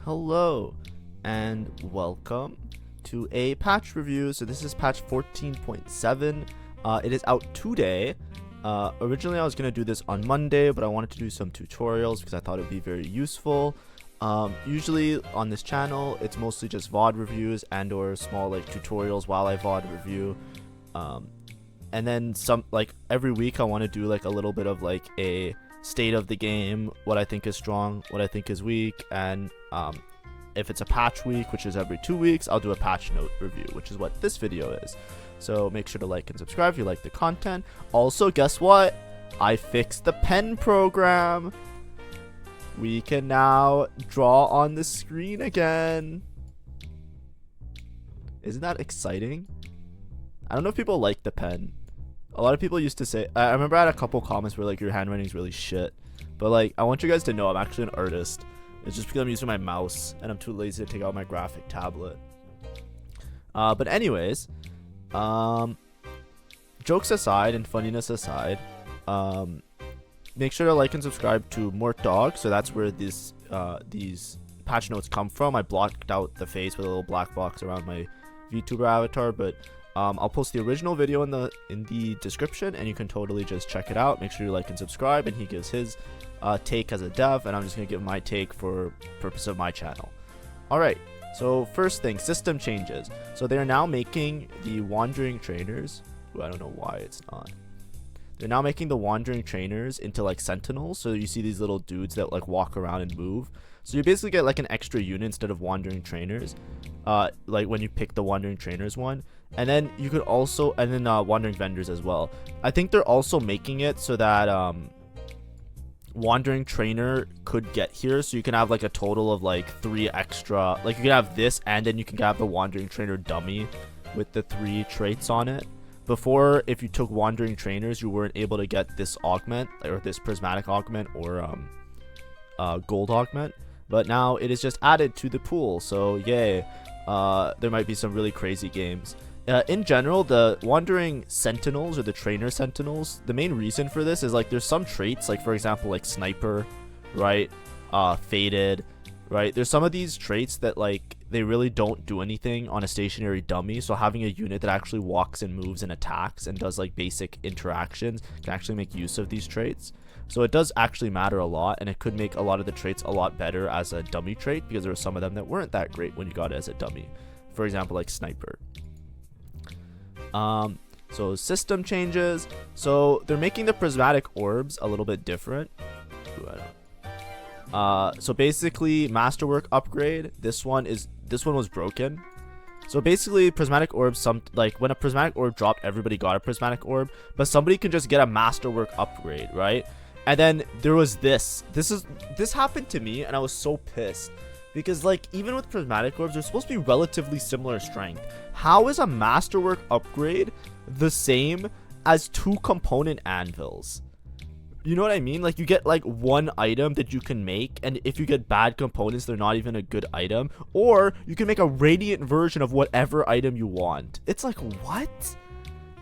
Hello and welcome to a patch review. So this is patch 14.7. It is out today. Originally I was going to do this on Monday, but I wanted to do some tutorials because I thought it'd be very useful. Usually on this channel it's mostly just VOD reviews and or small like tutorials while I VOD review. And then some, like every week I want to do like a little bit of like a state of the game, what I think is strong, what I think is weak, and if it's a patch week, which is every 2 weeks, I'll do a patch note review, which is what this video is. So make sure to like and subscribe if you like the content. Also, guess what? I fixed the pen program. We can now draw on the screen again. Isn't that exciting? I don't know if people like the pen. A lot of people used to say, I remember I had a couple comments where like your handwriting is really shit, but like I want you guys to know I'm actually an artist. It's just because I'm using my mouse and I'm too lazy to take out my graphic tablet. But anyways, jokes aside and funniness aside, make sure to like and subscribe to Mort Dog. So that's where these patch notes come from. I blocked out the face with a little black box around my VTuber avatar, but I'll post the original video in the description, and you can totally just check it out. Make sure you like and subscribe, and he gives his take as a dev, and I'm just gonna give my take for purpose of my channel. All right, so first thing, system changes. So they are now making the wandering trainers. Ooh, I don't know why it's not. They're now making the wandering trainers into like sentinels. So you see these little dudes that like walk around and move. So you basically get like an extra unit instead of wandering trainers. Like when you pick the wandering trainers one. And then you could also, and then wandering vendors as well. I think they're also making it so that wandering trainer could get here, so you can have like a total of like 3 extra. Like you can have this, and then you can have the wandering trainer dummy with the 3 traits on it. Before, if you took wandering trainers, you weren't able to get this augment, or this prismatic augment, or gold augment. But now it is just added to the pool, so yay. There might be some really crazy games. In general, the wandering sentinels or the trainer sentinels, the main reason for this is like there's some traits, like for example like sniper, right, faded, right, there's some of these traits that like they really don't do anything on a stationary dummy. So having a unit that actually walks and moves and attacks and does like basic interactions can actually make use of these traits. So it does actually matter a lot, and it could make a lot of the traits a lot better as a dummy trait, because there were some of them that weren't that great when you got it as a dummy. For example, like sniper. So system changes. So they're making the prismatic orbs a little bit different. Ooh, I don't. So basically, masterwork upgrade. This one was broken. So basically, prismatic orbs, like when a prismatic orb dropped, everybody got a prismatic orb, but somebody can just get a masterwork upgrade, right? And then there was this happened to me, and I was so pissed. Because like even with prismatic orbs, they're supposed to be relatively similar strength. How is a masterwork upgrade the same as 2 component anvils? You know what I mean? Like you get like 1 item that you can make, and if you get bad components, they're not even a good item. Or you can make a radiant version of whatever item you want. It's like, what?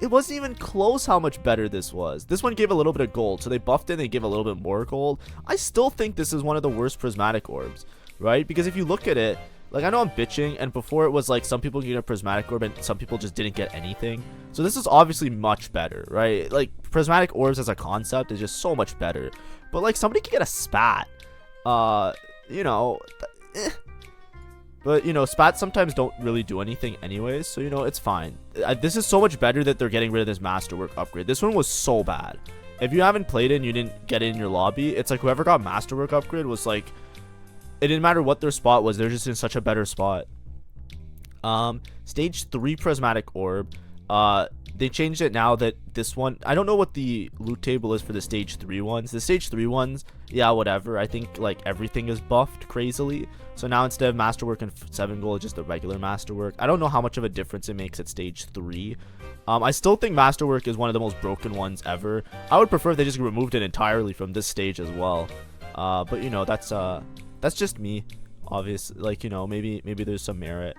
It wasn't even close how much better this was. This one gave a little bit of gold, so they buffed it and they gave a little bit more gold. I still think this is one of the worst prismatic orbs, right? Because if you look at it, like I know I'm bitching, and before it was like some people get a prismatic orb and some people just didn't get anything. So this is obviously much better, right? Like prismatic orbs as a concept is just so much better. But like somebody could get a spat, you know, but you know, spats sometimes don't really do anything anyways, so you know, it's fine. This is so much better that they're getting rid of this masterwork upgrade. This one was so bad. If you haven't played it and you didn't get it in your lobby, it's like whoever got masterwork upgrade was like, it didn't matter what their spot was, they're just in such a better spot. Stage 3 prismatic orb. They changed it now that this one, I don't know what the loot table is for the stage 3 ones. The stage 3 ones, yeah, whatever. I think like everything is buffed crazily. So now instead of masterwork and 7 gold, just the regular masterwork. I don't know how much of a difference it makes at stage 3. I still think masterwork is one of the most broken ones ever. I would prefer if they just removed it entirely from this stage as well. But you know, that's just me, obviously. Like, you know, maybe there's some merit.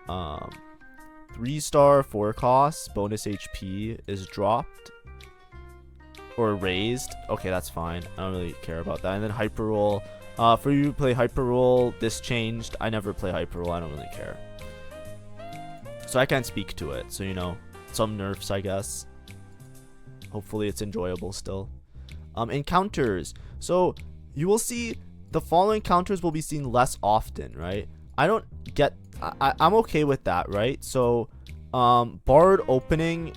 3-star 4 costs bonus HP is dropped or raised. Okay, that's fine. I don't really care about that. And then hyper roll, For you to play hyper roll, this changed. I never play hyper roll. I don't really care. So I can't speak to it. So, you know, some nerfs, I guess. Hopefully it's enjoyable still. Encounters. So you will see the following encounters will be seen less often, right? I don't get... I'm okay with that, right? So, Bard opening...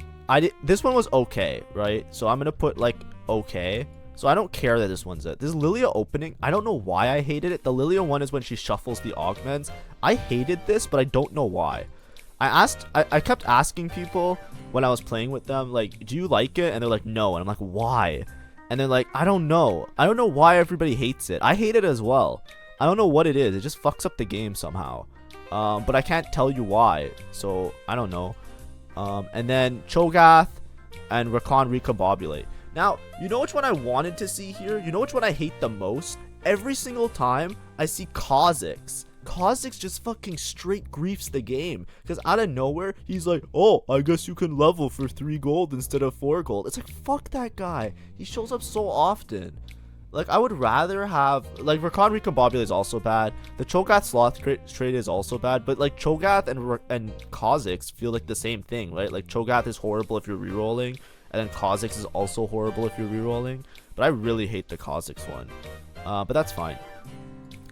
This one was okay, right? So I'm going to put, like, okay. So I don't care that this one's it. This Lilia opening, I don't know why I hated it. The Lilia one is when she shuffles the augments. I hated this, but I don't know why. I kept asking people when I was playing with them, like, do you like it? And they're like, no. And I'm like, why? And they're like, I don't know. I don't know why everybody hates it. I hate it as well. I don't know what it is. It just fucks up the game somehow. But I can't tell you why. So, I don't know. And then Cho'Gath and Rakan Recombobulate. Now, you know which one I wanted to see here? You know which one I hate the most? Every single time I see Kha'Zix. Kha'Zix just fucking straight griefs the game. Because out of nowhere, he's like, oh, I guess you can level for 3 gold instead of 4 gold. It's like, fuck that guy. He shows up so often. Like, I would rather have... Like, Rakan Recombobulate is also bad. The Cho'Gath Sloth trade is also bad. But, like, Cho'Gath and Kha'Zix feel like the same thing, right? Like, Cho'Gath is horrible if you're rerolling. And then Kha'Zix is also horrible if you're rerolling. But I really hate the Kha'Zix one. But that's fine.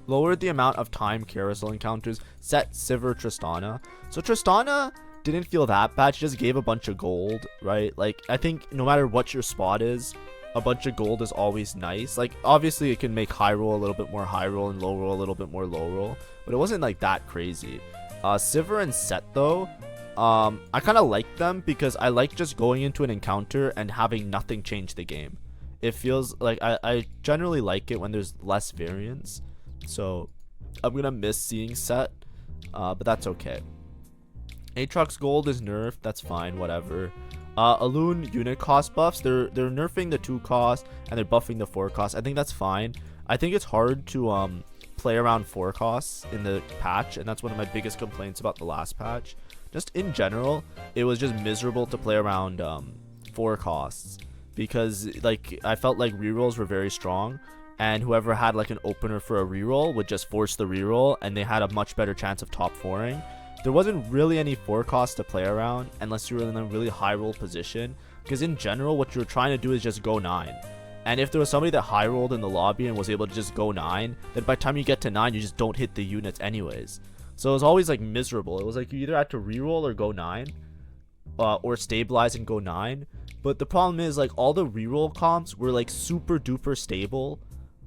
Lowered the amount of time carousel encounters. Set Sivir Tristana. So Tristana didn't feel that bad. She just gave a bunch of gold, right? Like, I think no matter what your spot is, a bunch of gold is always nice. Like, obviously it can make high roll a little bit more high roll and low roll a little bit more low roll. But it wasn't like that crazy. Sivir and Set though, I kind of like them because I like just going into an encounter and having nothing change the game. It feels like I generally like it when there's less variance. So I'm gonna miss seeing Set, but that's okay. Aatrox Gold is nerfed. That's fine, whatever. Alune unit cost buffs. They're nerfing the 2 cost and they're buffing the 4 cost. I think that's fine. I think it's hard to play around 4 costs in the patch, and that's one of my biggest complaints about the last patch. Just in general, it was just miserable to play around 4 costs because like I felt like rerolls were very strong, and whoever had like an opener for a reroll would just force the reroll, and they had a much better chance of top 4ing. There wasn't really any 4 costs to play around unless you were in a really high roll position, because in general what you're trying to do is just go 9. And if there was somebody that high rolled in the lobby and was able to just go 9, then by the time you get to 9 you just don't hit the units anyways. So it was always like miserable. It was like you either had to reroll or go 9, or stabilize and go 9. But the problem is like all the reroll comps were like super duper stable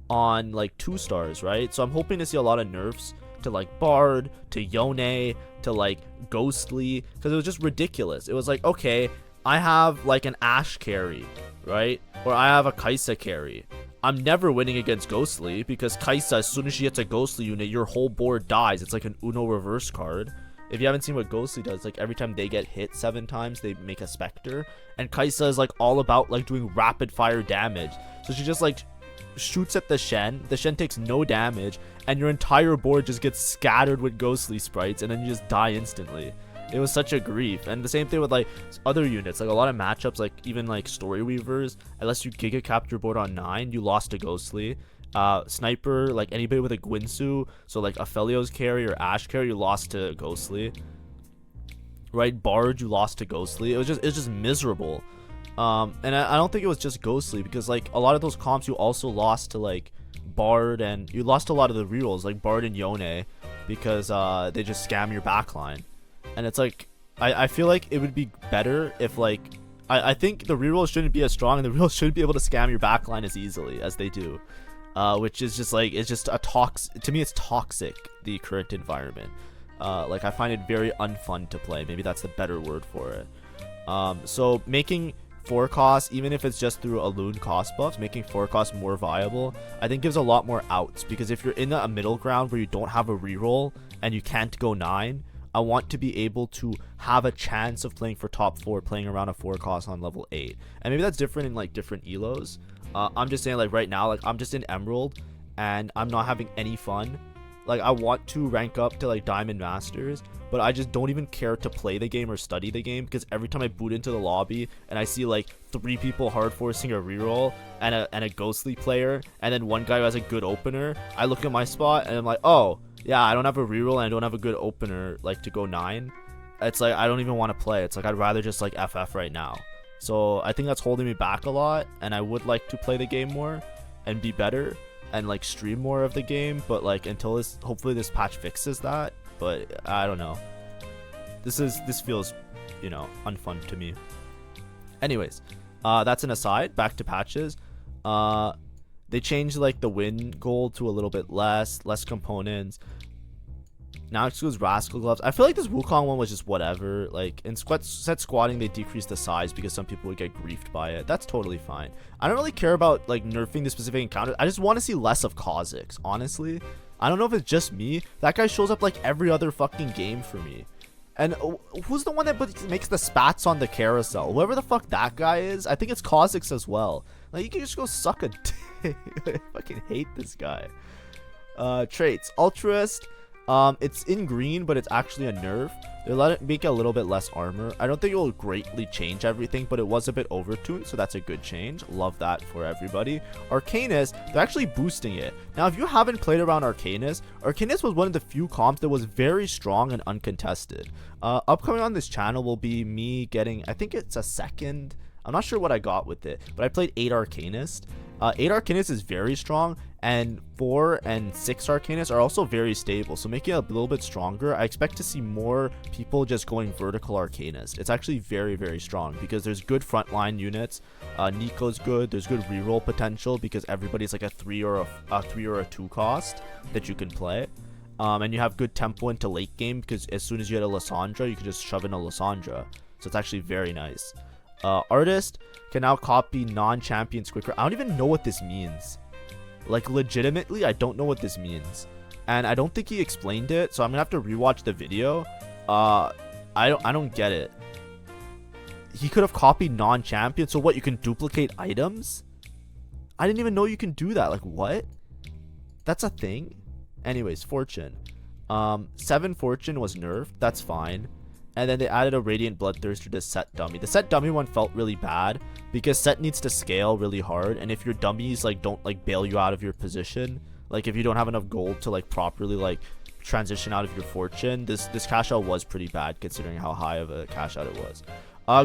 on like 2 stars, right? So I'm hoping to see a lot of nerfs to like Bard, to Yone, to like Ghostly, because it was just ridiculous. It was like, okay, I have like an Ashe carry, right? Or I have a Kai'Sa carry. I'm never winning against Ghostly because Kai'Sa, as soon as she hits a Ghostly unit, your whole board dies. It's like an Uno reverse card. If you haven't seen what Ghostly does, like every time they get hit 7 times, they make a Spectre. And Kai'Sa is like all about like doing rapid fire damage. So she just like shoots at the Shen. The Shen takes no damage, and your entire board just gets scattered with Ghostly sprites, and then you just die instantly. It was such a grief. And the same thing with like other units, like a lot of matchups, like even like Story Weavers, unless you Giga Capped your board on 9, you lost to Ghostly. Sniper, like anybody with a Gwinsu, so like Aphelios carry or Ashe carry, you lost to Ghostly. Right? Bard, you lost to Ghostly. It was just miserable. And I don't think it was just Ghostly, because like a lot of those comps you also lost to like Bard, and you lost a lot of the rerolls like Bard and Yone because they just scam your backline. And it's like I feel like it would be better if like I think the rerolls shouldn't be as strong, and the rerolls shouldn't be able to scam your backline as easily as they do. Which is just like, it's just a to me it's toxic, the current environment. Like I find it very unfun to play. Maybe that's the better word for it. So making 4 costs, even if it's just through Alune cost buffs, making 4 costs more viable, I think gives a lot more outs. Because if you're in a middle ground where you don't have a reroll and you can't go 9, I want to be able to have a chance of playing for top 4, playing around a 4 cost on level 8. And maybe that's different in like different elos. I'm just saying, like right now, like I'm just in Emerald and I'm not having any fun. Like I want to rank up to like Diamond Masters, but I just don't even care to play the game or study the game, because every time I boot into the lobby and I see like 3 people hard forcing a reroll and a ghostly player, and then one guy who has a good opener, I look at my spot and I'm like, oh yeah, I don't have a reroll and I don't have a good opener like to go 9. It's like I don't even want to play. It's like I'd rather just like FF right now. So I think that's holding me back a lot, and I would like to play the game more and be better and like stream more of the game, but like until this, hopefully this patch fixes that. But I don't know. This feels, you know, unfun to me. Anyways, that's an aside. Back to patches. They changed like the win goal to a little bit less components. Now it excludes Rascal Gloves. I feel like this Wukong one was just whatever. Like in set squatting, they decreased the size because some people would get griefed by it. That's totally fine. I don't really care about like nerfing the specific encounters. I just want to see less of Kha'Zix, honestly. I don't know if it's just me. That guy shows up like every other fucking game for me. And who's the one that makes the spats on the carousel? Whoever the fuck that guy is, I think it's Kha'Zix as well. Like you can just go suck a dick. I fucking hate this guy. Traits. Altruist. It's in green, but it's actually a nerf. They let it make a little bit less armor. I don't think it will greatly change everything, but it was a bit overtuned, so that's a good change. Love that for everybody. Arcanist, they're actually boosting it. Now, if you haven't played around Arcanist was one of the few comps that was very strong and uncontested. Upcoming on this channel will be me getting, I think it's a second. I'm not sure what I got with it, but I played 8 Arcanist. 8 Arcanist is very strong, and 4 and 6 Arcanists are also very stable, so making it a little bit stronger. I expect to see more people just going vertical Arcanist. It's actually very, very strong because there's good frontline units. Nico's good. There's good reroll potential because everybody's like a 3 or a 2 cost that you can play. And you have good tempo into late game because as soon as you get a Lysandra, you can just shove in a Lysandra. So it's actually very nice. Artist can now copy non-champions quicker. I don't even know what this means. Like legitimately, I don't know what this means, and I don't think he explained it. So I'm gonna have to rewatch the video. I don't get it. He could have copied non-champions. So what? You can duplicate items? I didn't even know you can do that. Like what? That's a thing. Anyways, fortune. 7 fortune was nerfed. That's fine. And then they added a Radiant Bloodthirster to Set Dummy. The Set Dummy one felt really bad because Set needs to scale really hard. And if your dummies like don't like bail you out of your position, like if you don't have enough gold to like properly like transition out of your fortune, this cash out was pretty bad considering how high of a cash out it was.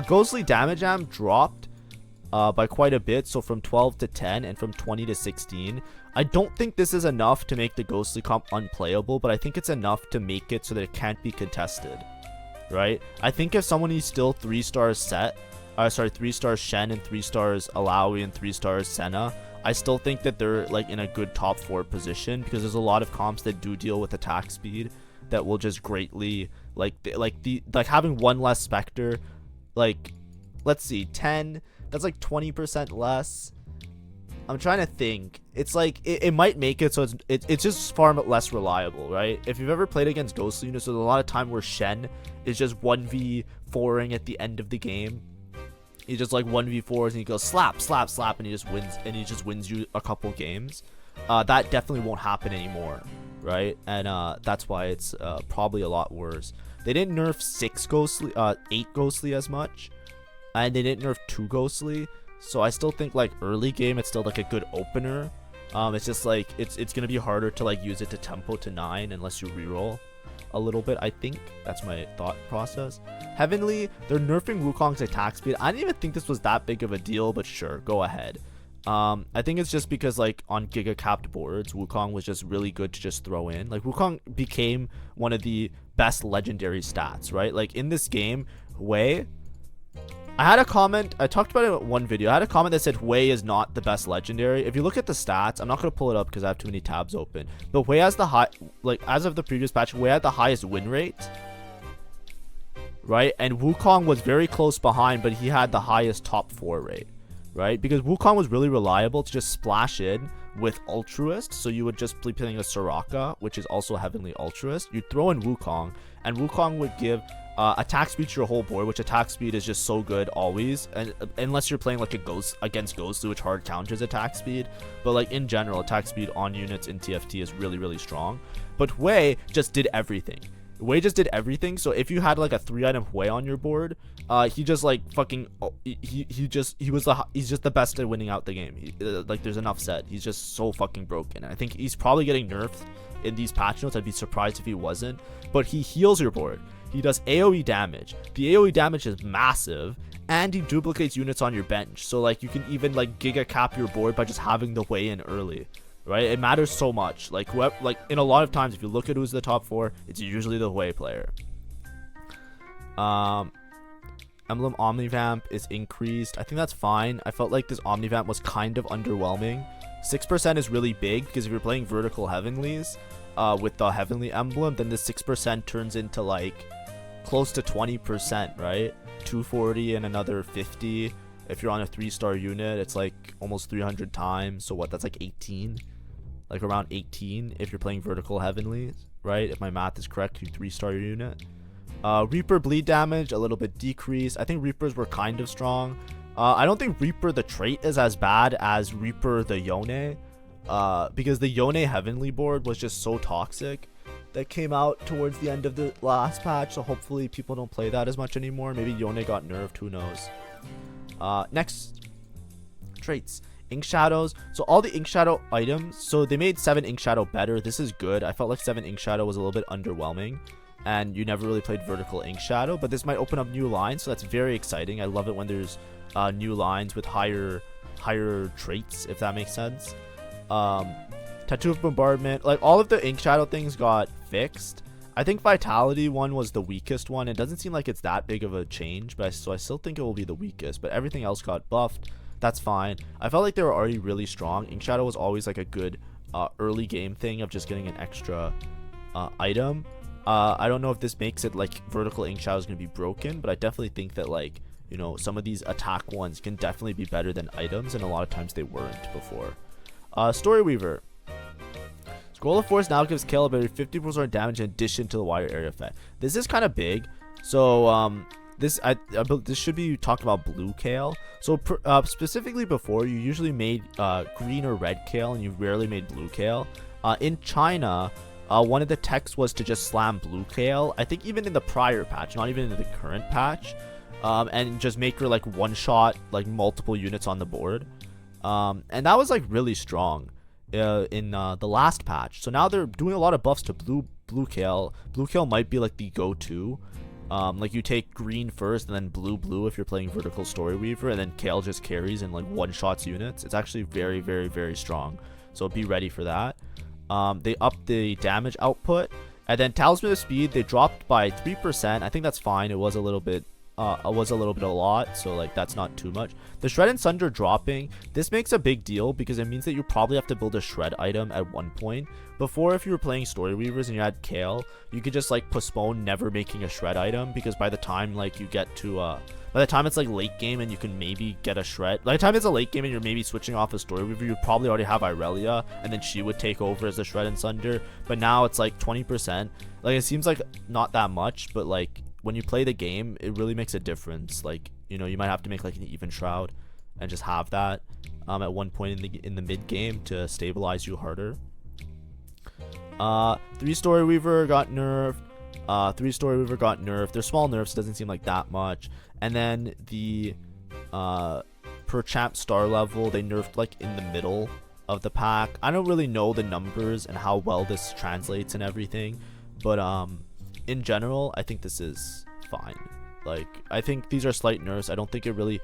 Ghostly Damage Am dropped by quite a bit, so from 12 to 10 and from 20 to 16. I don't think this is enough to make the Ghostly comp unplayable, but I think it's enough to make it so that it can't be contested. Right? I think if someone is still 3 stars Set, 3 stars Shen and 3 stars Alawi and 3 stars Senna, I still think that they're like in a good top 4 position because there's a lot of comps that do deal with attack speed that will just greatly like having one less Spectre, like let's see, 10, that's like 20% less. I'm trying to think. It's like it might make it so it's just far less reliable, right? If you've ever played against ghostly units, there's a lot of time where Shen is just 1v4ing at the end of the game. He just like 1v4s and he goes slap, slap, slap, and he just wins you a couple games. That definitely won't happen anymore, right? And that's why it's probably a lot worse. They didn't nerf 8 ghostly as much, and they didn't nerf 2 ghostly. So I still think like early game it's still like a good opener. It's just like it's gonna be harder to like use it to tempo to 9 unless you reroll a little bit. I think that's my thought process. Heavenly, they're nerfing Wukong's attack speed. I didn't even think this was that big of a deal, but sure, go ahead. I think it's just because like on giga capped boards, Wukong was just really good to just throw in. Like Wukong became one of the best legendary stats, right? Like in this game, Wei, I had a comment, I talked about it in one video. I had a comment that said Wei is not the best legendary. If you look at the stats, I'm not going to pull it up because I have too many tabs open, but Wei has the high, like as of the previous patch, Wei had the highest win rate, right? And Wukong was very close behind, but he had the highest top 4 rate, right? Because Wukong was really reliable to just splash in with Altruist. So you would just be playing a Soraka, which is also Heavenly Altruist. You'd throw in Wukong, and Wukong would give attack speed to your whole board, which attack speed is just so good always, and unless you're playing like a ghost against ghostly, which hard counters attack speed, but like in general attack speed on units in TFT is really, really strong. But Wei just did everything. Wei just did everything. So if you had like a 3-item Wei on your board, he just like fucking he's just the best at winning out the game. Like there's enough said. He's just so fucking broken. I think he's probably getting nerfed in these patch notes. I'd be surprised if he wasn't. But he heals your board. He does AoE damage. The AoE damage is massive, and he duplicates units on your bench. So like you can even like giga cap your board by just having the Wei in early. Right, it matters so much. Like in a lot of times, if you look at who's the top 4, it's usually the Wei player. Emblem Omnivamp is increased. I think that's fine. I felt like this Omnivamp was kind of underwhelming. 6% is really big because if you're playing vertical heavenlies with the heavenly emblem, then the 6% turns into like close to 20%, right? 240 and another 50. If you're on a 3-star unit, it's like almost 300 times. So what? That's like 18. Like around 18 if you're playing vertical heavenly, right? If my math is correct, you 3-star unit. Reaper bleed damage, a little bit decreased. I think Reapers were kind of strong. I don't think Reaper the trait is as bad as Reaper the Yone. Because the Yone heavenly board was just so toxic. That came out towards the end of the last patch. So hopefully people don't play that as much anymore. Maybe Yone got nerfed, who knows. Next, traits. Ink Shadows. So all the Ink Shadow items, so they made 7 Ink Shadow better. This is good. I felt like 7 Ink Shadow was a little bit underwhelming, and you never really played vertical Ink Shadow, but this might open up new lines, so that's very exciting. I love it when there's new lines with higher traits, if that makes sense. Tattoo of Bombardment, like all of the Ink Shadow things got fixed. I think Vitality one was the weakest one. It doesn't seem like it's that big of a change, but so I still think it will be the weakest, but everything else got buffed. That's fine. I felt like they were already really strong. Ink Shadow was always like a good early game thing of just getting an extra item. I don't know if this makes it like vertical Ink Shadow is going to be broken, but I definitely think that like, you know, some of these attack ones can definitely be better than items, and a lot of times they weren't before. Story Weaver. Scroll of Force now gives Kale ability 50% damage in addition to the wider area effect. This is kind of big. So this should be talked about blue Kale. So specifically before, you usually made green or red Kale, and you rarely made blue Kale. In China, one of the texts was to just slam blue Kale. I think even in the prior patch, not even in the current patch, and just make her like one shot like multiple units on the board. And that was like really strong in the last patch. So now they're doing a lot of buffs to blue Kale. Blue Kale might be like the go-to. Like you take green first and then blue if you're playing vertical Story Weaver, and then Kale just carries and like one-shots units. It's actually very, very, very strong. So be ready for that. They upped the damage output, and then Talisman of Speed they dropped by 3%. I think that's fine. It was a little bit a lot, so like that's not too much. The Shred and Sunder dropping, this makes a big deal because it means that you probably have to build a Shred item at one point. Before, if you were playing Story Weavers and you had Kale, you could just like postpone never making a Shred item, because by the time like you get to by the time it's like late game and you can maybe get a Shred, by the time it's a late game and you're maybe switching off a Story Weaver, you probably already have Irelia, and then she would take over as the Shred and Sunder. But now it's like 20%. Like it seems like not that much, but like when you play the game, it really makes a difference. Like, you know, you might have to make like an even Shroud and just have that at one point in the mid game to stabilize you harder. 3 Story Weaver got nerfed. 3 Story Weaver got nerfed. They're small nerfs, doesn't seem like that much. And then the per champ star level, they nerfed like in the middle of the pack. I don't really know the numbers and how well this translates and everything, but in general, I think this is fine. Like, I think these are slight nerfs. I don't think it really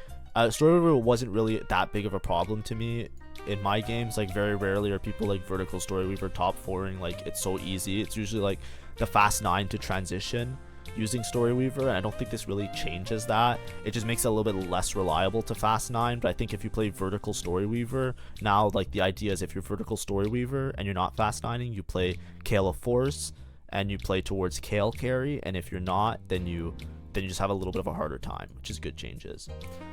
Story Weaver wasn't really that big of a problem to me in my games. Like, very rarely are people like vertical Story Weaver top 4ing. Like, it's so easy. It's usually like the fast 9 to transition using Story Weaver, and I don't think this really changes that. It just makes it a little bit less reliable to fast 9. But I think if you play vertical Story Weaver now, like the idea is if you're vertical Story Weaver and you're not fast 9ing, you play Kale of Force and you play towards Kale carry, and if you're not, then you just have a little bit of a harder time, which is good changes.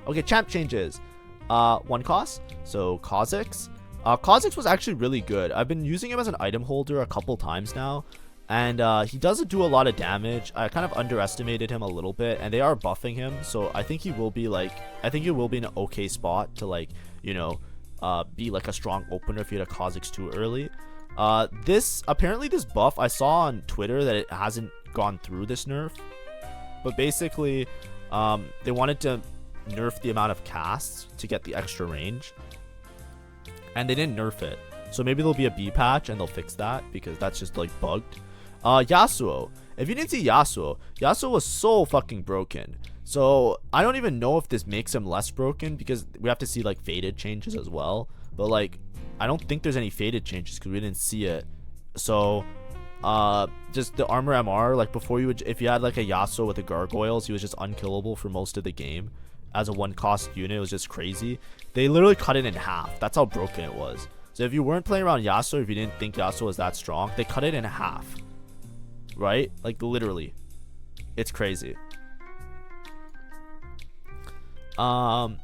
Okay, champ changes. 1 cost, so Kha'Zix. Kha'Zix was actually really good. I've been using him as an item holder a couple times now, and he doesn't do a lot of damage. I kind of underestimated him a little bit, and they are buffing him, so I think he will be like, I think he will be in an okay spot to like, you know, be like a strong opener if you had a Kha'Zix too early. Apparently this buff, I saw on Twitter that it hasn't gone through this nerf, but basically they wanted to nerf the amount of casts to get the extra range, and they didn't nerf it. So maybe there'll be a B patch and they'll fix that, because that's just like bugged. Yasuo. If you didn't see Yasuo was so fucking broken. So I don't even know if this makes him less broken, because we have to see like faded changes as well. But like, I don't think there's any faded changes because we didn't see it. So just the armor MR, like before if you had like a Yasuo with the gargoyles, he was just unkillable for most of the game. As a 1-cost unit, it was just crazy. They literally cut it in half. That's how broken it was. So if you weren't playing around Yasuo, if you didn't think Yasuo was that strong, they cut it in half. Right? Like literally. It's crazy. So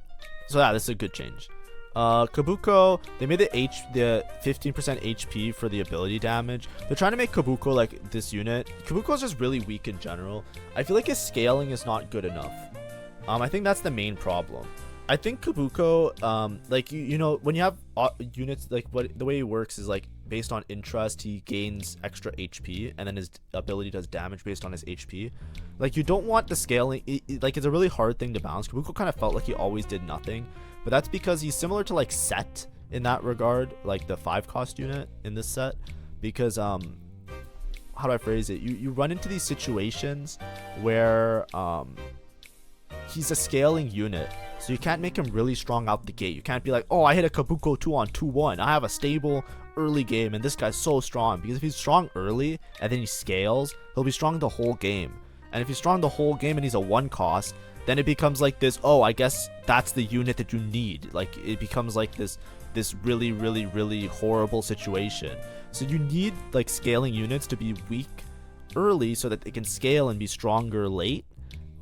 yeah, this is a good change. Kabuko, they made the 15% HP for the ability damage. They're trying to make Kabuko like this unit. Kabuko is just really weak in general. I feel like his scaling is not good enough. I think that's the main problem. I think Kabuko, like you know, when you have units, like the way he works is like based on interest, he gains extra HP, and then his ability does damage based on his HP. Like you don't want the scaling, like it's a really hard thing to balance. Kabuko kind of felt like he always did nothing, but that's because he's similar to like Set in that regard, like the 5-cost unit in this set, because how do I phrase it? You run into these situations where he's a scaling unit, so you can't make him really strong out the gate. You can't be like, oh, I hit a Kabuko 2 on 2-1. I have a stable early game, and this guy's so strong. Because if he's strong early, and then he scales, he'll be strong the whole game. And if he's strong the whole game, and he's a 1-cost, then it becomes like this, oh, I guess that's the unit that you need. Like, it becomes like this really, really, really horrible situation. So you need, like, scaling units to be weak early so that they can scale and be stronger late.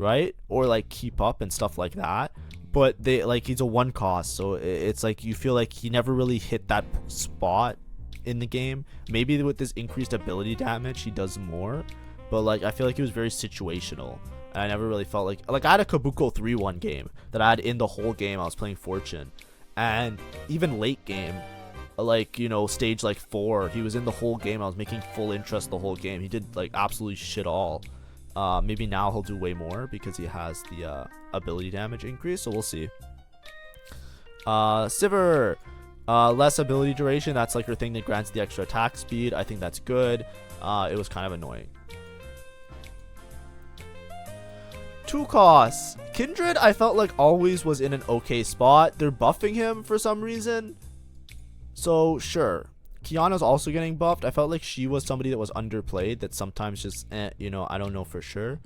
Right? Or like keep up and stuff like that. But they like, he's a 1-cost, so it's like you feel like he never really hit that spot in the game. Maybe with this increased ability damage he does more, but like I feel like he was very situational, and I never really felt like I had a Kabuko 3-1 game that I had in the whole game. I was playing Fortune, and even late game, like, you know, stage like 4, he was in the whole game. I was making full interest the whole game. He did like absolutely shit all. Maybe now he'll do way more because he has the ability damage increase, so we'll see. Sivir, less ability duration. That's like your thing that grants the extra attack speed. I think that's good. It was kind of annoying. 2 costs. Kindred, I felt like always was in an okay spot. They're buffing him for some reason, so sure. Kiana's also getting buffed. I felt like she was somebody that was underplayed, that sometimes just, you know, I don't know for sure.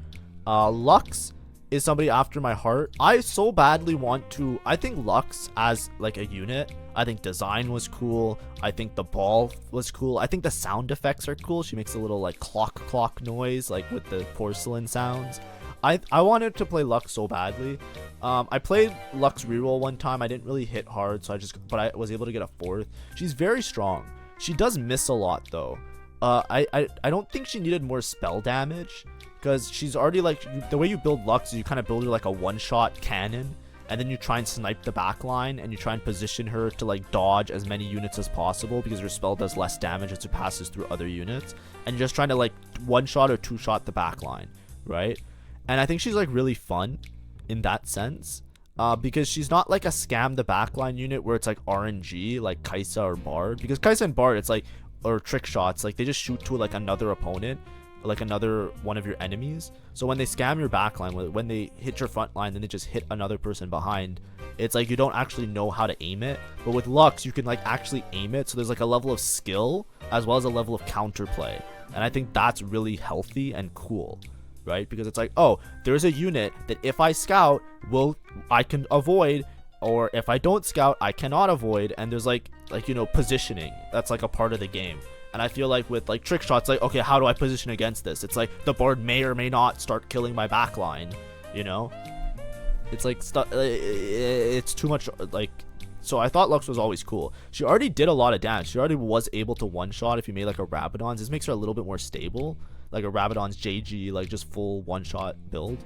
Lux is somebody after my heart. I so badly want to, I think Lux as like a unit, I think design was cool. I think the ball was cool. I think the sound effects are cool. She makes a little like clock noise, like with the porcelain sounds. I wanted to play Lux so badly. I played Lux reroll one time. I didn't really hit hard, so but I was able to get a 4th. She's very strong. She does miss a lot though. I don't think she needed more spell damage, because she's already like, the way you build Lux is you kind of build her like a 1-shot cannon, and then you try and snipe the back line, and you try and position her to like dodge as many units as possible, because her spell does less damage as it passes through other units, and you're just trying to like 1-shot or 2-shot the back line, right? And I think she's like really fun in that sense. Because she's not like a scam the backline unit where it's like RNG like Kai'Sa or Bard, because Kai'Sa and Bard, it's like, or trick shots, like they just shoot to like another opponent, like another one of your enemies. So when they scam your backline, when they hit your front line, then they just hit another person behind. It's like you don't actually know how to aim it. But with Lux, you can like actually aim it, so there's like a level of skill as well as a level of counterplay, and I think that's really healthy and cool. Right? Because it's like, oh, there's a unit that if I scout, I can avoid, or if I don't scout, I cannot avoid. And there's like you know, positioning. That's like a part of the game. And I feel like with like trick shots, like, okay, how do I position against this? It's like the board may or may not start killing my backline, you know? It's like it's too much, like. So I thought Lux was always cool. She already did a lot of damage. She already was able to 1-shot if you made like a Rabadon's. This makes her a little bit more stable, like a Rabadon's JG, like just full 1-shot build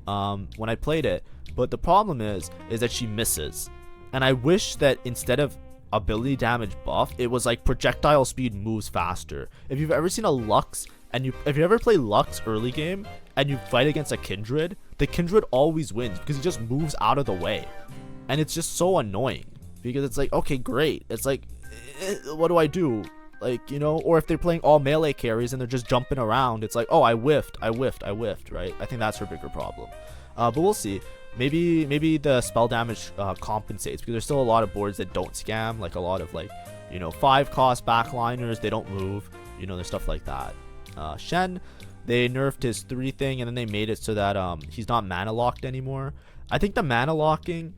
when I played it. But the problem is that she misses, and I wish that instead of ability damage buff, it was like projectile speed moves faster. If you've ever seen a Lux And if you ever play Lux early game and you fight against a Kindred, the Kindred always wins because he just moves out of the way. And it's just so annoying because it's like, okay, great. It's like, what do I do? Like, you know, or if they're playing all melee carries and they're just jumping around, it's like, oh, I whiffed, right? I think that's her bigger problem. But we'll see. Maybe the spell damage compensates because there's still a lot of boards that don't scam, like a lot of like, you know, 5-cost backliners, they don't move, you know, there's stuff like that. Shen, they nerfed his 3 thing and then they made it so that he's not mana locked anymore. I think the mana locking,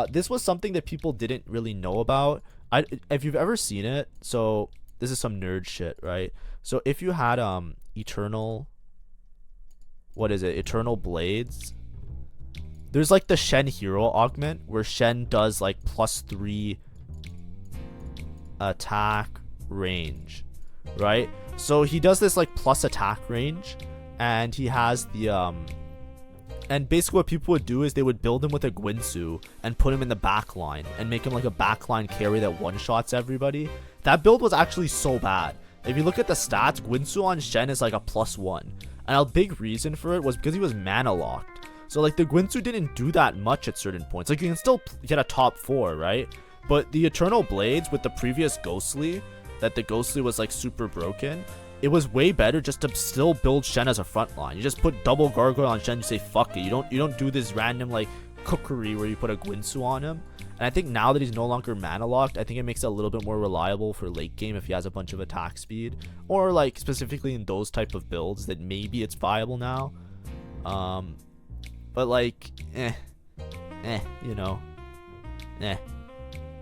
this was something that people didn't really know about. If you've ever seen it, so this is some nerd shit, right? So if you had eternal blades, there's like the Shen hero augment where Shen does like +3 attack range, right? So he does this like plus attack range, and he has the and basically what people would do is they would build him with a Guinsoo and put him in the back line and make him like a backline carry that one-shots everybody. That build was actually so bad. If you look at the stats, Guinsoo on Shen is like a +1. And a big reason for it was because he was mana locked. So like the Guinsoo didn't do that much at certain points. Like you can still get a top 4, right? But the Eternal Blades with the previous Ghostly, that the Ghostly was like super broken, it was way better just to still build Shen as a front line. You just put double Gargoyle on Shen, you say fuck it. You don't do this random like cookery where you put a Guinsoo on him. And I think now that he's no longer mana locked, I think it makes it a little bit more reliable for late game if he has a bunch of attack speed, or like specifically in those type of builds that maybe it's viable now. But like you know,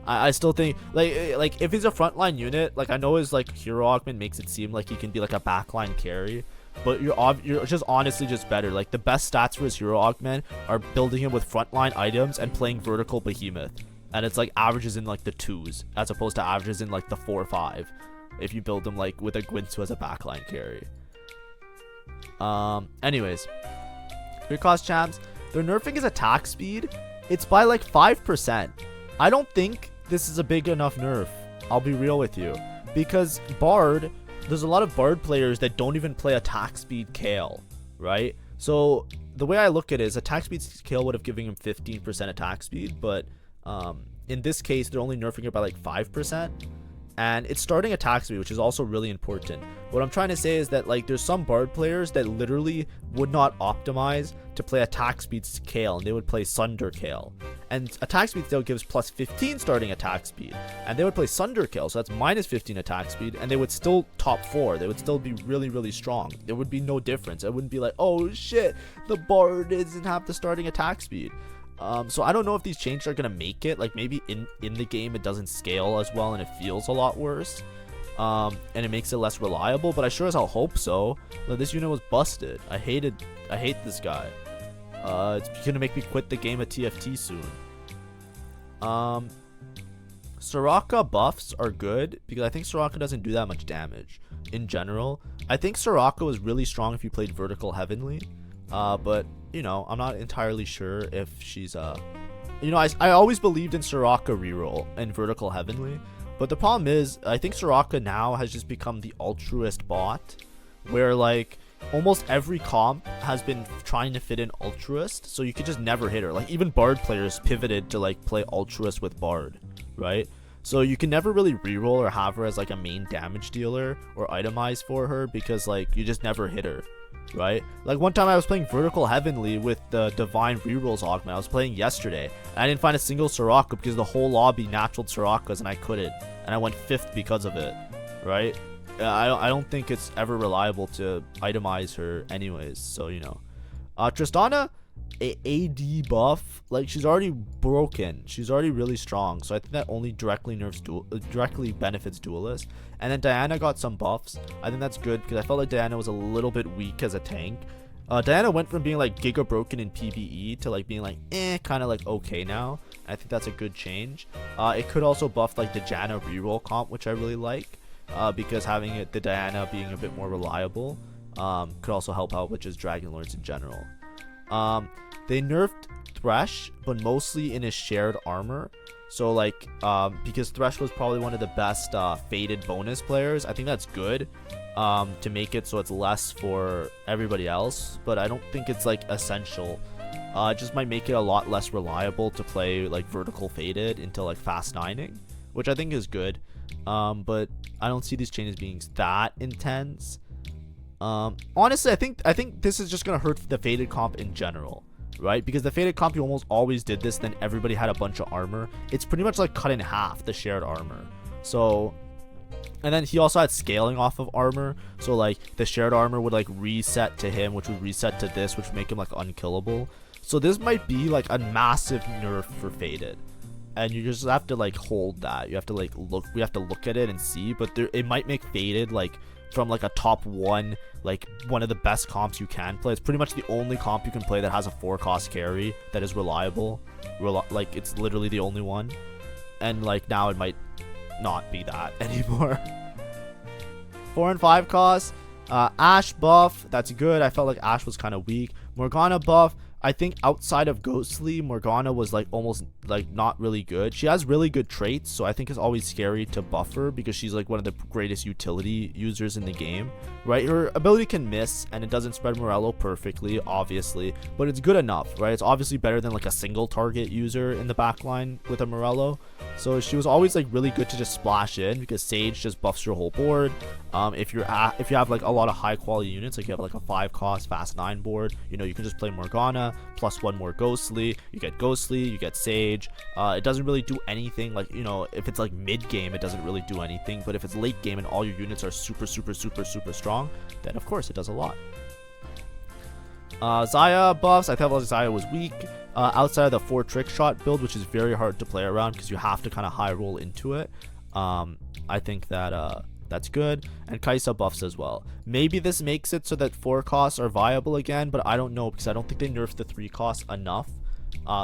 I still think like if he's a frontline unit, like I know his like hero augment makes it seem like he can be like a backline carry, but you're just honestly just better. Like the best stats for his hero augment are building him with frontline items and playing vertical behemoth, and it's like averages in like the 2s as opposed to averages in like the 4 or 5 if you build him like with a Guinsoo as a backline carry. Anyways, 3-cost champs, they're nerfing his attack speed. It's by like 5%. I don't think this is a big enough nerf, I'll be real with you, because Bard, there's a lot of Bard players that don't even play attack speed Kale, right? So the way I look at it is attack speed Kale would have given him 15% attack speed, but in this case they're only nerfing it by like 5%, and it's starting attack speed, which is also really important. What I'm trying to say is that like there's some Bard players that literally would not optimize to play attack speed Kale, and they would play Sunder Kale, and attack speed still gives +15 starting attack speed, and they would play Sunder Kale, so that's -15 attack speed, and they would still top 4. They would still be really strong. There would be no difference. It wouldn't be like, oh shit, the Bard doesn't have the starting attack speed. So I don't know if these changes are gonna make it, like maybe in the game it doesn't scale as well and it feels a lot worse, and it makes it less reliable, but I sure as hell hope so. This unit was busted. I hate this guy. It's gonna make me quit the game at TFT soon. Soraka buffs are good because I think Soraka doesn't do that much damage in general. I think Soraka was really strong if you played Vertical Heavenly, but you know, I'm not entirely sure if she's you know, I always believed in Soraka reroll and Vertical Heavenly, but the problem is I think Soraka now has just become the altruist bot, where like almost every comp has been trying to fit in altruist, so you could just never hit her. Like even Bard players pivoted to like play altruist with Bard, right? So you can never really reroll or have her as like a main damage dealer or itemize for her because like you just never hit her, right? Like one time I was playing Vertical Heavenly with the Divine Rerolls augment. I was playing yesterday, and I didn't find a single Soraka because the whole lobby naturaled Sorakas and I couldn't, and I went 5th because of it, right? I don't think it's ever reliable to itemize her anyways, so you know. Tristana, AD buff, like she's already broken, she's already really strong, so I think that only directly directly benefits duelists. And then Diana got some buffs. I think that's good because I felt like Diana was a little bit weak as a tank. Diana went from being like giga broken in PvE to like being like kind of like okay now. I think that's a good change. It could also buff like the Janna reroll comp, which I really like, because having the Diana being a bit more reliable could also help out with just Dragon Lords in general. They nerfed Thresh, but mostly in his shared armor. So like because Thresh was probably one of the best faded bonus players, I think that's good. to make it so it's less for everybody else, but I don't think it's like essential. It just might make it a lot less reliable to play like vertical faded into like fast nining, which I think is good. But I don't see these changes being that intense. Honestly, I think this is just gonna hurt the faded comp in general, right? Because the faded comp, you almost always did this, then everybody had a bunch of armor. It's pretty much like cut in half the shared armor. So, and then he also had scaling off of armor, so like the shared armor would like reset to him, which would reset to this, which would make him like unkillable. So this might be like a massive nerf for faded, and you just have to like hold that. You have to like look, we have to look at it and see, but there, it might make faded like from like a top one, like one of the best comps you can play. It's pretty much the only comp you can play that has a 4-cost carry that is reliable. Like it's literally the only one, and like now it might not be that anymore. 4 and 5 costs. Ashe buff, that's good. I felt like Ashe was kind of weak. Morgana buff, I think outside of Ghostly, Morgana was like almost like not really good. She has really good traits, so I think it's always scary to buff her because she's like one of the greatest utility users in the game, right? Her ability can miss and it doesn't spread Morello perfectly, obviously, but it's good enough, right? It's obviously better than like a single target user in the backline with a Morello. So she was always like really good to just splash in because Sage just buffs your whole board. If you have like a lot of high quality units, like you have like a 5-cost fast 9 board, you know, you can just play Morgana plus 1 more Ghostly. You get Ghostly, you get Sage. It doesn't really do anything, like, you know, if it's like mid game it doesn't really do anything, but if it's late game and all your units are super strong, then of course it does a lot. Xayah buffs, I thought Xayah was weak. Outside of the 4 trick shot build, which is very hard to play around because you have to kind of high roll into it, I think that that's good. And Kai'Sa buffs as well. Maybe this makes it so that 4 costs are viable again, but I don't know because I don't think they nerfed the 3 costs enough.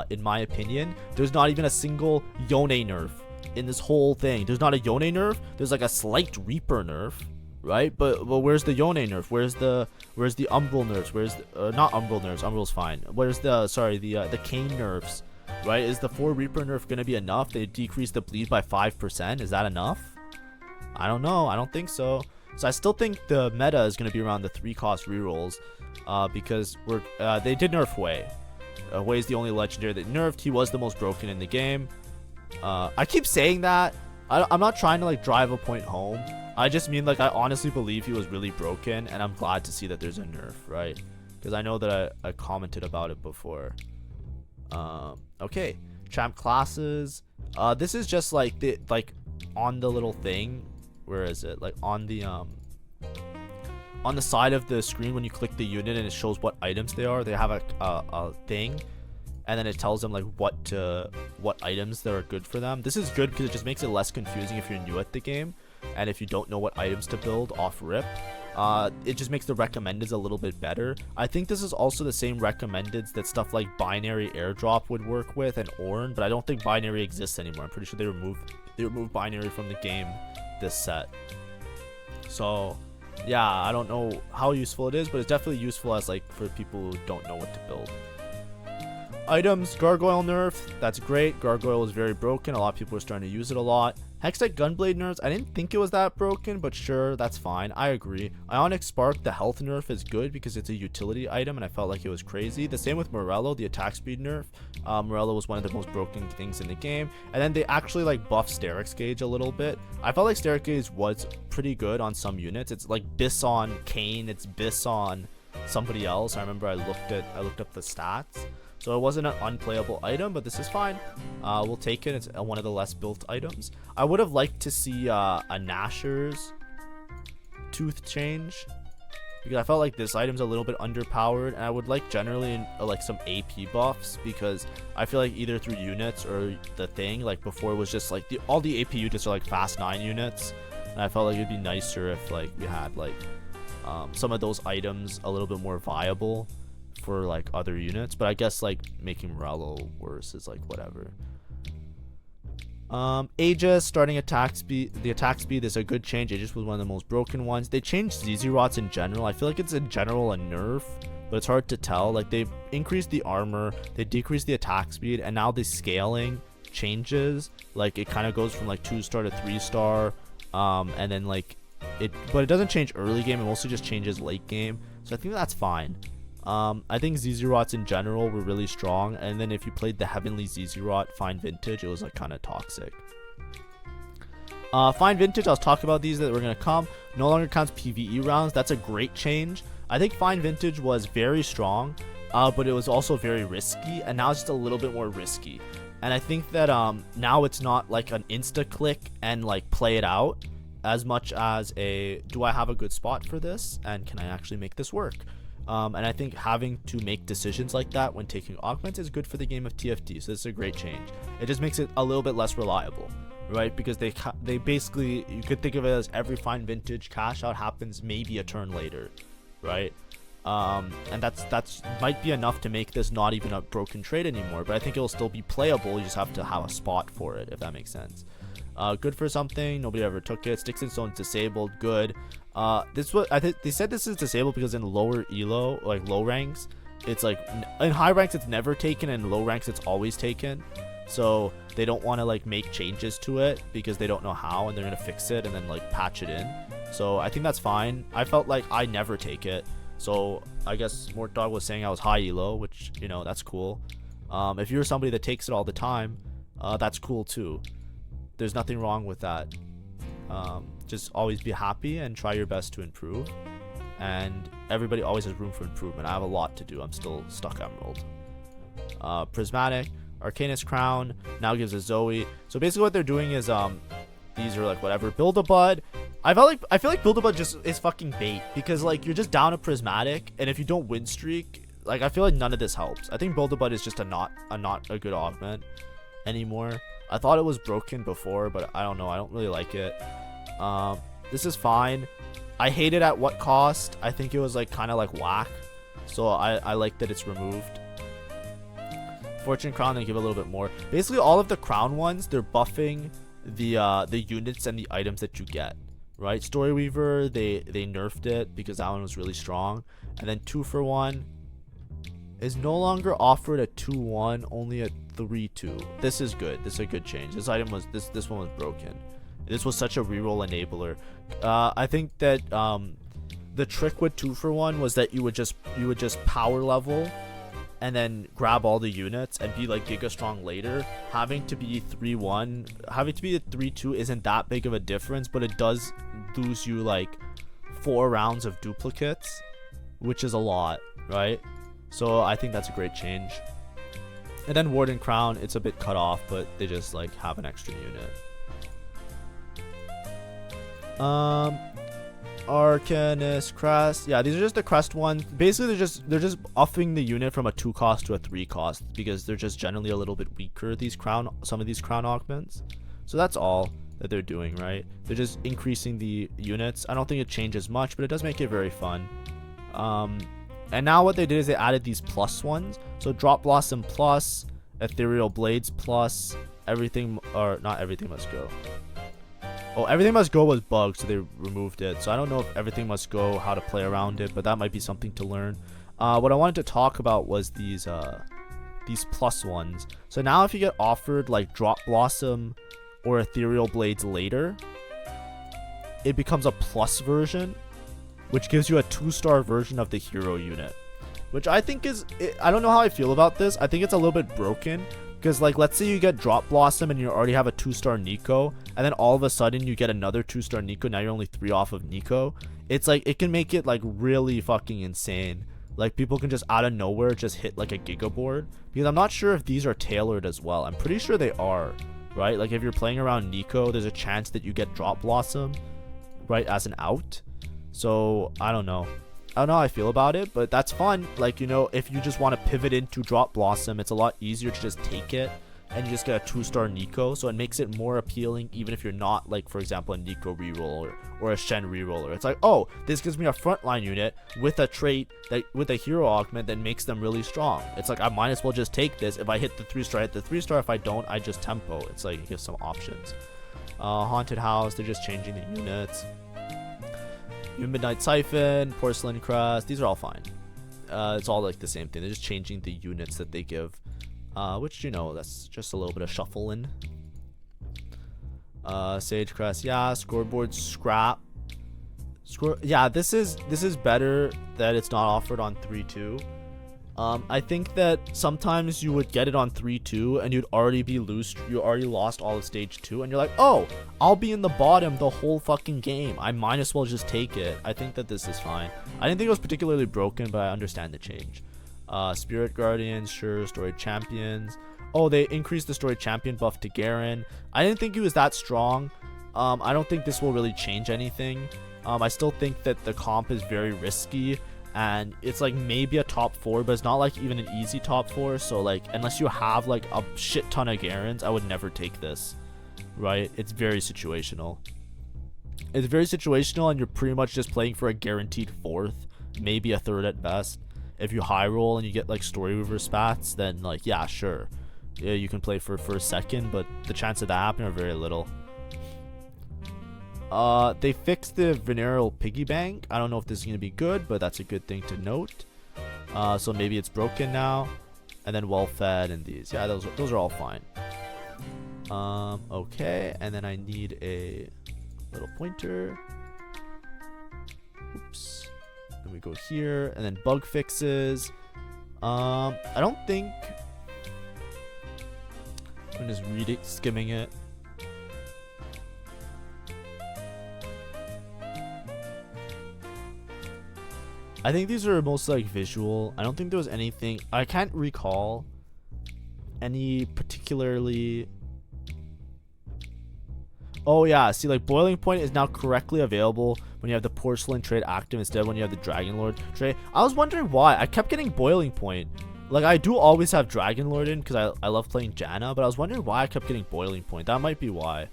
In my opinion, there's not even a single Yone nerf in this whole thing. There's not a Yone nerf. There's like a slight Reaper nerf, right? But where's the Yone nerf? Where's the Umbral nerfs? Where's the, not Umbral nerfs? Umbral's fine. Where's the the Kayn nerfs? Right? Is the 4 Reaper nerf gonna be enough? They decrease the bleed by 5%. Is that enough? I don't know. I don't think so. So I still think the meta is gonna be around the 3-cost rerolls, because they did nerf Wei. Wei is the only legendary that nerfed. He was the most broken in the game. I keep saying that. I'm not trying to like drive a point home. I just mean like I honestly believe he was really broken, and I'm glad to see that there's a nerf, right? Because I know that I commented about it before. Okay, champ classes. This is just like the on the little thing. Where is it? Like on the side of the screen when you click the unit and it shows what items they are. They have a thing, and then it tells them like what items that are good for them. This is good because it just makes it less confusing if you're new at the game, and if you don't know what items to build off rip. It just makes the recommendeds a little bit better. I think this is also the same recommendeds that stuff like binary airdrop would work with and Ornn, but I don't think binary exists anymore. I'm pretty sure they removed binary from the game this set. So yeah, I don't know how useful it is, but it's definitely useful as like for people who don't know what to build. Items, Gargoyle nerf, that's great. Gargoyle is very broken. A lot of people are starting to use it a lot. Hextech Gunblade nerfs, I didn't think it was that broken, but sure, that's fine. I agree. Ionic Spark, the health nerf is good because it's a utility item, and I felt like it was crazy. The same with Morello, the attack speed nerf. Morello was one of the most broken things in the game. And then they actually like buffed Sterix Gauge a little bit. I felt like Sterix Gauge was pretty good on some units. It's like Biss on Kayn, it's Biss on somebody else. I remember I looked up the stats. So it wasn't an unplayable item, but this is fine. We'll take it. It's one of the less built items. I would have liked to see a Nashor's tooth change, because I felt like this item's a little bit underpowered, and I would like generally like some AP buffs, because I feel like either through units or the thing, like before it was just like all the AP units are like fast 9 units, and I felt like it'd be nicer if like we had like some of those items a little bit more viable for like other units. But I guess like making Morello worse is like whatever. Aegis starting attack speed. The attack speed is a good change. Aegis was one of the most broken ones. They changed Zizirats in general. I feel like it's in general a nerf, but it's hard to tell. Like they increased the armor, they decreased the attack speed, and now the scaling changes. Like it kind of goes from like 2-star to 3-star, and then like but it doesn't change early game. It mostly just changes late game. So I think that's fine. I think Zezrots in general were really strong, and then if you played the Heavenly Zezrot Fine Vintage, it was like kind of toxic. Fine Vintage, I was talking about these that were going to come. No longer counts PvE rounds. That's a great change. I think Fine Vintage was very strong, but it was also very risky, and now it's just a little bit more risky. And I think that now it's not like an insta click and like play it out as much as a, do I have a good spot for this, and can I actually make this work? And I think having to make decisions like that when taking augments is good for the game of TFT. So this is a great change. It just makes it a little bit less reliable, right? Because they basically, you could think of it as every Fine Vintage cash out happens maybe a turn later, right? And that's might be enough to make this not even a broken trade anymore. But I think it'll still be playable. You just have to have a spot for it, if that makes sense. Good for something. Nobody ever took it. Sticks and Stones disabled. Good. This was, I think they said this is disabled because in lower elo, like low ranks, it's like in high ranks it's never taken, and low ranks it's always taken. So they don't want to like make changes to it because they don't know how, and they're gonna fix it and then like patch it in. So I think that's fine. I felt like I never take it, so I guess Mortdog was saying I was high elo, which, you know, that's cool. If you're somebody that takes it all the time, that's cool too. There's nothing wrong with that. Just always be happy and try your best to improve, and everybody always has room for improvement. I have a lot to do. I'm still stuck Emerald. Prismatic Arcanist Crown now gives a Zoe. So basically what they're doing is these are like whatever. Build-A-Bud, I feel like Build-A-Bud just is fucking bait, because like you're just down a Prismatic, and if you don't win streak, like I feel like none of this helps. I think Build-A-Bud is just not a good augment anymore. I thought it was broken before, but I don't know. I don't really like it. This is fine. I hate it at what cost. I think it was like kind of like whack. So I like that it's removed. Fortune Crown, they give a little bit more. Basically, all of the crown ones, they're buffing the units and the items that you get. Right? Story Weaver, they nerfed it because that one was really strong. And then 2-for-1 is no longer offered at 2-1, only at 3-2. This is good. This is a good change. This item was this one was broken. This was such a reroll enabler. I think that the trick with 2-for-1 was that you would just power level and then grab all the units and be like giga strong later. Having to be 3-1, having to be at 3-2 isn't that big of a difference, but it does lose you like 4 rounds of duplicates, which is a lot, right? So I think that's a great change. And then Warden Crown, it's a bit cut off, but they just like have an extra unit. Arcanist Crest, yeah, these are just the crest ones. Basically they're just upping the unit from a 2 cost to a 3 cost because they're just generally a little bit weaker, some of these crown augments. So that's all that they're doing, right? They're just increasing the units. I don't think it changes much, but it does make it very fun. And now what they did is they added these plus ones. So Drop Blossom plus, Ethereal Blades plus, everything, or not everything must go. Oh, Everything Must Go was bugged, so they removed it. So I don't know if Everything Must Go, how to play around it, but that might be something to learn. What I wanted to talk about was these plus ones. So now if you get offered like Drop Blossom or Ethereal Blades later, it becomes a plus version, which gives you a 2-star version of the hero unit, which I think is, I don't know how I feel about this. I think it's a little bit broken, because like let's say you get Drop Blossom and you already have a 2-star Nico, and then all of a sudden you get another 2-star Nico. Now you're only 3 off of Nico. It's like it can make it like really fucking insane. Like people can just out of nowhere just hit like a Giga board, because I'm not sure if these are tailored as well. I'm pretty sure they are, right? Like if you're playing around Nico, there's a chance that you get Drop Blossom, right, as an out. So I don't know how I feel about it, but that's fun. Like, you know, if you just want to pivot into Drop Blossom, it's a lot easier to just take it and you just get a 2-star Nico. So it makes it more appealing, even if you're not like, for example, a Nico reroll or a Shen reroller. It's like, oh, this gives me a frontline unit with a trait that with a hero augment that makes them really strong. It's like I might as well just take this. If I hit the 3-star, I hit the 3-star. If I don't, I just tempo. It's like it gives some options. Haunted House, they're just changing the units. Midnight Siphon, Porcelain Crest, these are all fine. It's all like the same thing. They're just changing the units that they give, which, you know, that's just a little bit of shuffling. Sage Crest, yeah. Scoreboard scrap. Yeah, this is better that it's not offered on 3-2. I think that sometimes you would get it on 3-2 and you'd already be loose. You already lost all of stage 2 and you're like, oh, I'll be in the bottom the whole fucking game. I might as well just take it. I think that this is fine. I didn't think it was particularly broken, but I understand the change. Spirit Guardians, sure. Storied Champions. Oh, they increased the Storied Champion buff to Garen. I didn't think he was that strong. I don't think this will really change anything. I still think that the comp is very risky. And it's like maybe a top 4, but it's not like even an easy top 4. So like unless you have like a shit ton of Garens, I would never take this, right? It's very situational. It's very situational, and you're pretty much just playing for a guaranteed 4th, maybe a 3rd at best. If you high roll and you get like Story Weaver spats, then like yeah, sure, yeah, you can play for a 2nd, but the chance of that happening are very little. They fixed the Venereal Piggy Bank. I don't know if this is going to be good, but that's a good thing to note. So maybe it's broken now. And then well fed and these. Yeah, those are all fine. Okay, and then I need a little pointer. Oops. Then we go here, and then bug fixes. I don't think I'm just skimming it. I think these are mostly like visual. I don't think there was anything. I can't recall any particularly. Oh yeah, see, like Boiling Point is now correctly available when you have the Porcelain trade active instead of when you have the Dragon Lord trade. I was wondering why I kept getting Boiling Point. Like I do always have Dragon Lord in because I love playing Janna, but I was wondering why I kept getting Boiling Point. That might be why.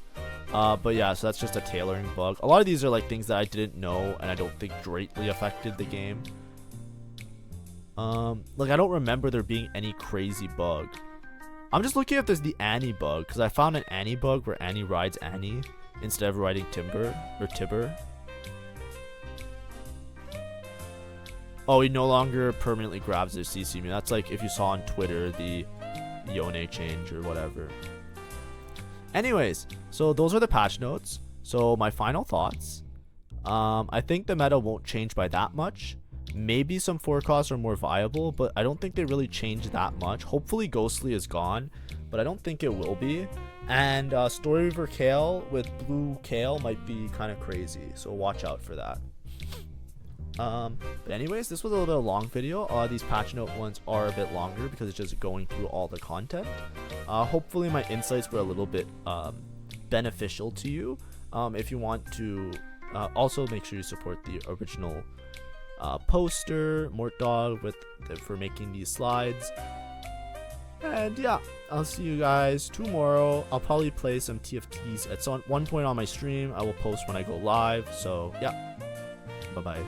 But yeah, so that's just a tailoring bug. A lot of these are like things that I didn't know and I don't think greatly affected the game. Like I don't remember there being any crazy bug. I'm just looking if there's the Annie bug, because I found an Annie bug where Annie rides Annie instead of riding Timber or Tibber. Oh, he no longer permanently grabs their CC me. That's like if you saw on Twitter the Yone change or whatever. Anyways, so those are the patch notes. So my final thoughts. I think the meta won't change by that much. Maybe some forecasts are more viable, but I don't think they really change that much. Hopefully Ghostly is gone, but I don't think it will be. And Story Weaver Kale with blue Kale might be kind of crazy, so watch out for that. But anyways, this was a little bit of a long video. These patch note ones are a bit longer because it's just going through all the content. Hopefully my insights were a little bit beneficial to you. If you want to also make sure you support the original poster Mort Dog for making these slides. And yeah, I'll see you guys tomorrow. I'll probably play some TFTs at one point on my stream. I will post when I go live. So yeah, bye bye.